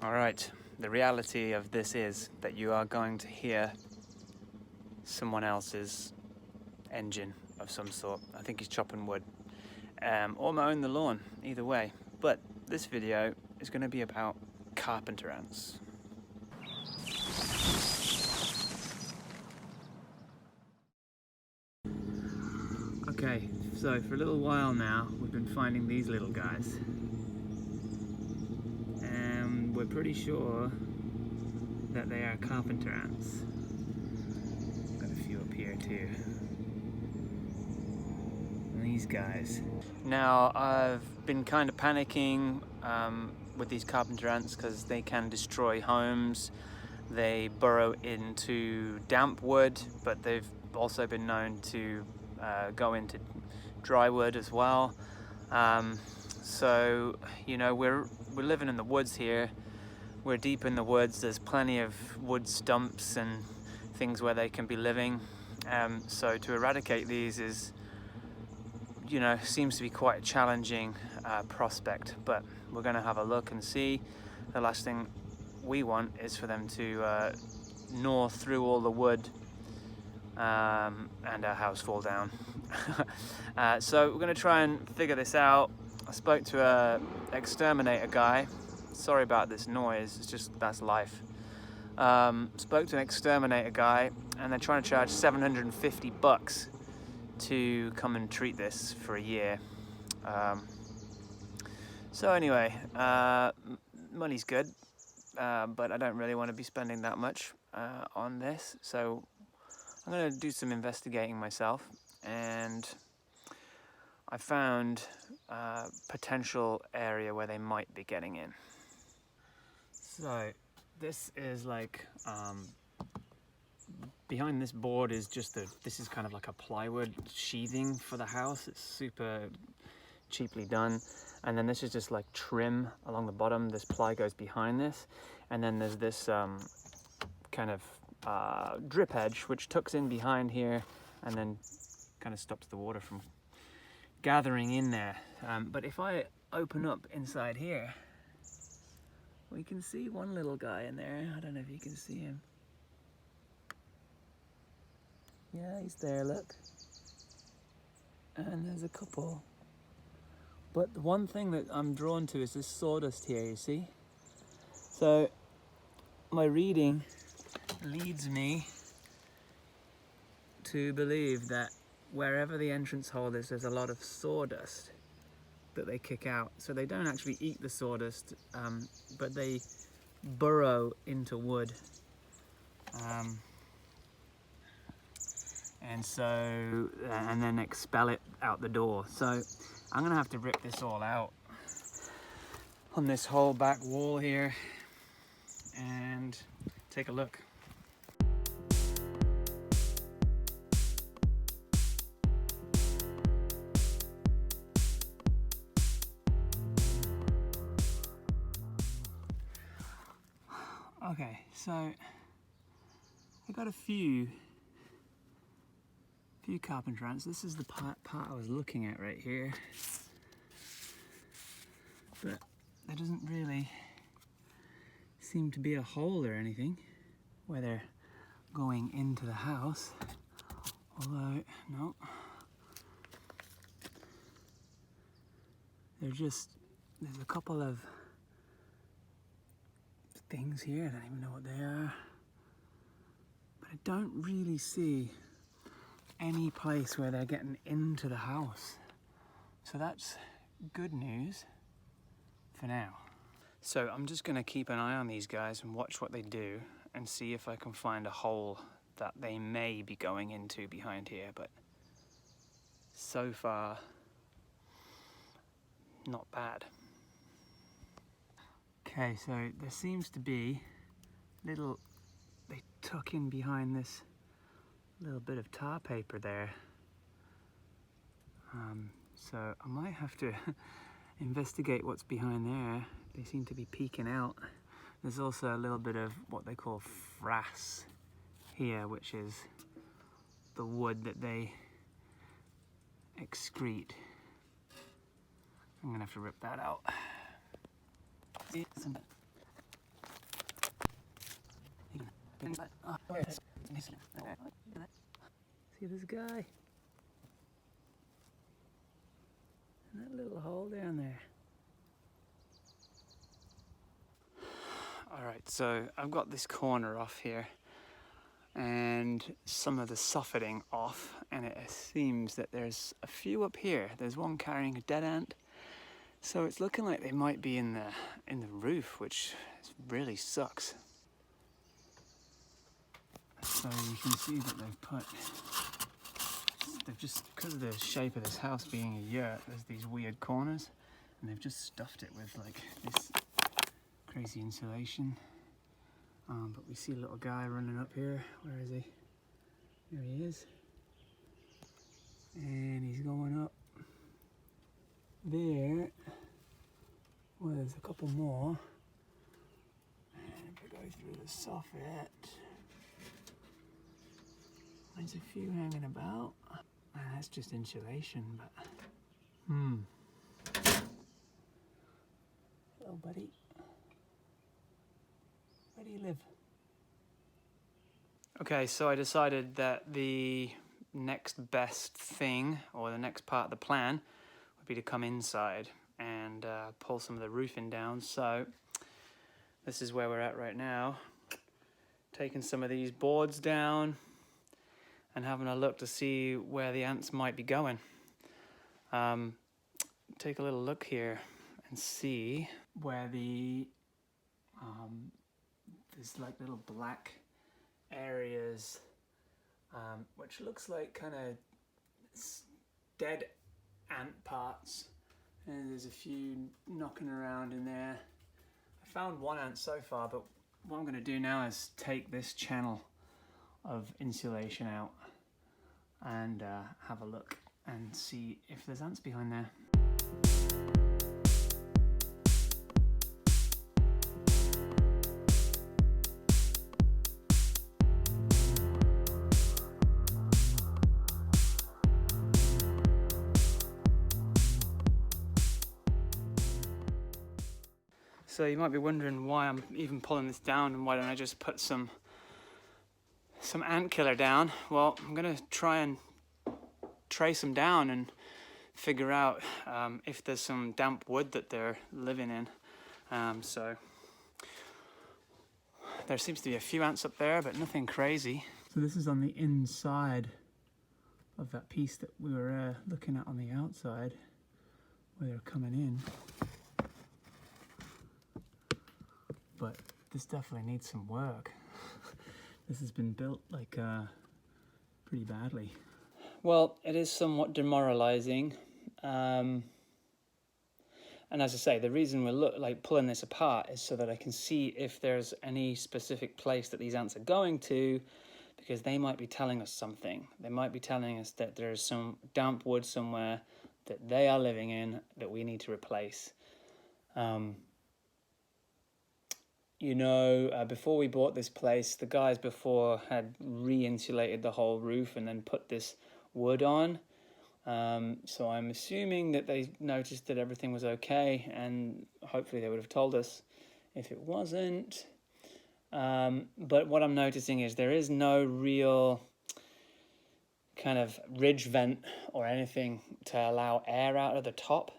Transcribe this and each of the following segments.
Alright, the reality of this is that you are going to hear someone else's engine of some sort. I think he's chopping wood, or mowing the lawn, either way. But this video is going to be about carpenter ants. Okay, so for a little while now we've been finding these little guys, and we're pretty sure that they are carpenter ants. Got a few up here too. And these guys. Now I've been kind of panicking with these carpenter ants because they can destroy homes. They burrow into damp wood, but they've also been known to go into dry wood as well. So you know, we're living in the woods here. We're deep in the woods. There's plenty of wood stumps and things where they can be living. So to eradicate these is, you know, seems to be quite a challenging prospect. But we're going to have a look and see. The last thing we want is for them to gnaw through all the wood and our house fall down. So we're going to try and figure this out. I spoke to a exterminator guy. Sorry about this noise, it's just, that's life. Spoke to an exterminator guy, and they're trying to charge 750 bucks to come and treat this for a year. So anyway, money's good, but I don't really want to be spending that much on this. So I'm going to do some investigating myself, and I found a potential area where they might be getting in. So this is like, behind this board is just this is kind of like a plywood sheathing for the house. It's super cheaply done. And then this is just like trim along the bottom. This ply goes behind this. And then there's this kind of drip edge, which tucks in behind here and then kind of stops the water from gathering in there. But if I open up inside here, we can see one little guy in there. I don't know if you can see him. Yeah, he's there, look. And there's a couple. But the one thing that I'm drawn to is this sawdust here, you see? So my reading leads me to believe that wherever the entrance hole is, there's a lot of sawdust that they kick out. So they don't actually eat the sawdust, but they burrow into wood. And then expel it out the door. So I'm gonna have to rip this all out on this whole back wall here and take a look. Okay, so I got a few carpenter ants. This is the part I was looking at right here, but there doesn't really seem to be a hole or anything where they're going into the house. Although, no, there's a couple of things here. I don't even know what they are, but I don't really see any place where they're getting into the house. So that's good news for now. So I'm just gonna keep an eye on these guys and watch what they do and see if I can find a hole that they may be going into behind here, but so far, not bad. Okay, so there seems to be they tuck in behind this little bit of tar paper there. So I might have to investigate what's behind there. They seem to be peeking out. There's also a little bit of what they call frass here, which is the wood that they excrete. I'm gonna have to rip that out. See this guy? And that little hole down there. Alright, so I've got this corner off here and some of the soffitting off, and it seems that there's a few up here. There's one carrying a dead ant, so it's looking like they might be in the roof, which really sucks. So you can see that they've just, because of the shape of this house being a yurt, there's these weird corners, and they've just stuffed it with like this crazy insulation. But we see a little guy running up here. Where is he? There he is. And he's going up there. Well, there's a couple more. And if we go through the soffit, there's a few hanging about. That's just insulation, but hello, buddy. Where do you live? Okay, so I decided that the next best thing, or the next part of the plan, would be to come inside and pull some of the roofing down. So this is where we're at right now. Taking some of these boards down and having a look to see where the ants might be going. Take a little look here and see where there's like little black areas, which looks like kind of dead ant parts, and there's a few knocking around in there. I found one ant so far, but what I'm going to do now is take this channel of insulation out and have a look and see if there's ants behind there. So you might be wondering why I'm even pulling this down, and why don't I just put some ant killer down. Well, I'm gonna try and trace them down and figure out if there's some damp wood that they're living in. So there seems to be a few ants up there, but nothing crazy. So this is on the inside of that piece that we were looking at on the outside, where they're coming in. But this definitely needs some work. This has been built like pretty badly. Well, it is somewhat demoralizing. And as I say, the reason we're pulling this apart is so that I can see if there's any specific place that these ants are going to, because they might be telling us something. They might be telling us that there's some damp wood somewhere that they are living in that we need to replace. You know, before we bought this place, the guys before had re-insulated the whole roof and then put this wood on. So I'm assuming that they noticed that everything was okay, and hopefully they would have told us if it wasn't. But what I'm noticing is there is no real kind of ridge vent or anything to allow air out of the top.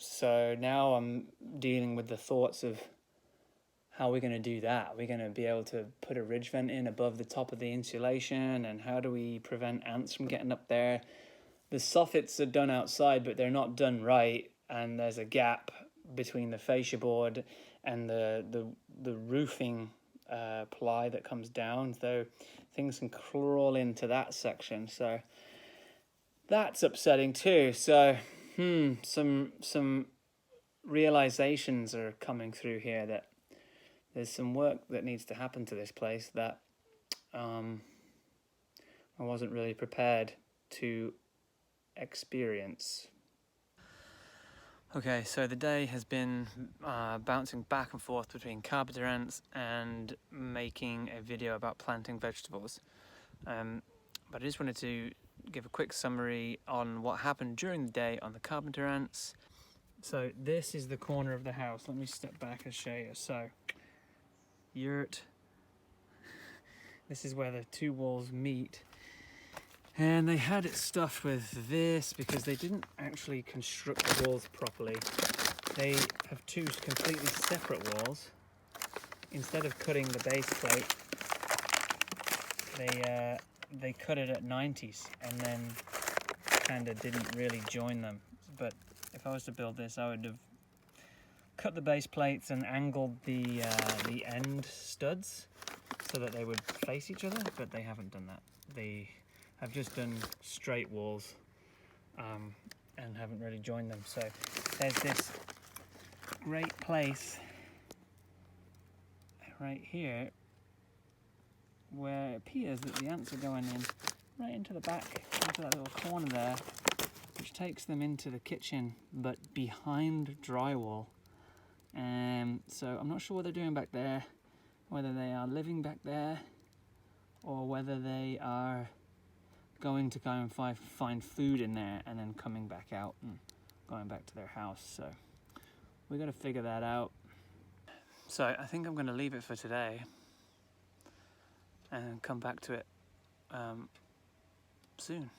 So now I'm dealing with the thoughts of how we're going to do that. We're going to be able to put a ridge vent in above the top of the insulation, and how do we prevent ants from getting up there? The soffits are done outside, but they're not done right, and there's a gap between the fascia board and the roofing ply that comes down, so things can crawl into that section. So that's upsetting too. So some realizations are coming through here that there's some work that needs to happen to this place that I wasn't really prepared to experience. Okay, so the day has been bouncing back and forth between carpenter ants and making a video about planting vegetables. But I just wanted to give a quick summary on what happened during the day on the carpenter ants. So this is the corner of the house. Let me step back and show you. So yurt, This is where the two walls meet. And they had it stuffed with this because they didn't actually construct the walls properly. They have two completely separate walls. Instead of cutting the base plate, they cut it at 90s and then kind of didn't really join them. But if I was to build this, I would have cut the base plates and angled the end studs so that they would face each other, but they haven't done that. They have just done straight walls and haven't really joined them. So there's this great place right here where it appears that the ants are going in right into the back, into that little corner there, which takes them into the kitchen, but behind drywall. So I'm not sure what they're doing back there, whether they are living back there or whether they are going to go and find food in there and then coming back out and going back to their house. So we got to figure that out. So I think I'm going to leave it for today and come back to it soon.